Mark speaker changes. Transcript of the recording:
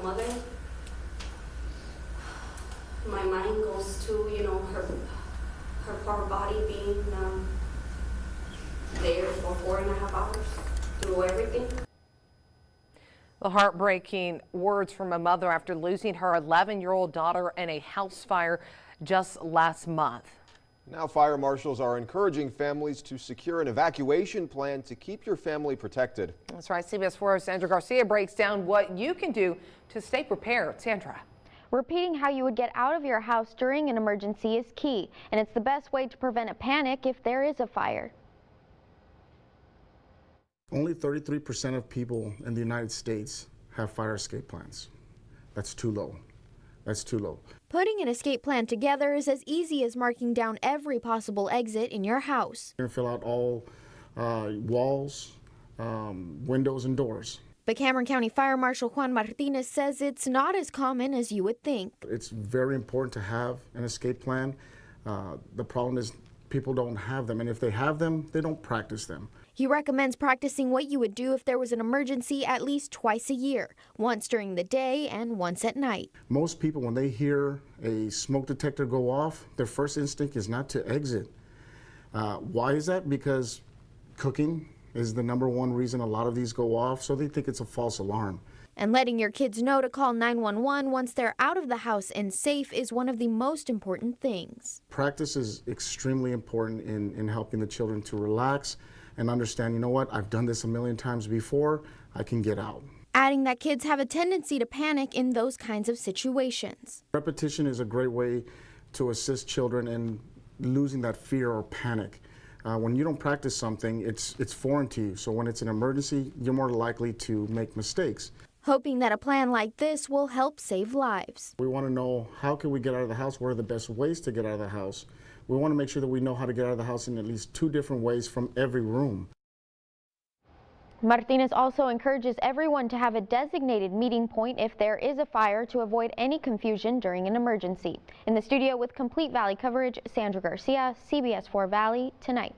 Speaker 1: mother, my mind goes to, you know, her poor body being there for 4.5 hours through everything.
Speaker 2: The heartbreaking words from a mother after losing her 11-year-old daughter in a house fire just last month.
Speaker 3: Now fire marshals are encouraging families to secure an evacuation plan to keep your family protected.
Speaker 2: That's right. CBS 4's Sandra Garcia breaks down what you can do to stay prepared. Sandra.
Speaker 4: Repeating how you would get out of your house during an emergency is key, and it's the best way to prevent a panic if there is a fire.
Speaker 5: Only 33% of people in the United States have fire escape plans. That's too low. That's too low.
Speaker 4: Putting an escape plan together is as easy as marking down every possible exit in your house.
Speaker 5: You're going to fill out all walls, windows, and doors.
Speaker 4: But Cameron County Fire Marshal Juan Martinez says it's not as common as you would think.
Speaker 5: It's very important to have an escape plan. The problem is people don't have them, and if they have them, they don't practice them.
Speaker 4: He recommends practicing what you would do if there was an emergency at least twice a year, once during the day and once at night.
Speaker 5: Most people, when they hear a smoke detector go off, their first instinct is not to exit. Why is that? Because cooking is the #1 reason a lot of these go off, so they think it's a false alarm.
Speaker 4: And letting your kids know to call 911 once they're out of the house and safe is one of the most important things.
Speaker 5: Practice is extremely important in helping the children to relax and understand, you know what, I've done this a million times before, I can get out.
Speaker 4: Adding that kids have a tendency to panic in those kinds of situations.
Speaker 5: Repetition is a great way to assist children in losing that fear or panic. When you don't practice something, it's foreign to you, so when it's an emergency, you're more likely to make mistakes.
Speaker 4: Hoping that a plan like this will help save lives.
Speaker 5: We want to know, how can we get out of the house? What are the best ways to get out of the house? We want to make sure that we know how to get out of the house in at least 2 different ways from every room.
Speaker 4: Martinez also encourages everyone to have a designated meeting point if there is a fire to avoid any confusion during an emergency. In the studio with complete Valley coverage, Sandra Garcia, CBS 4 Valley Tonight.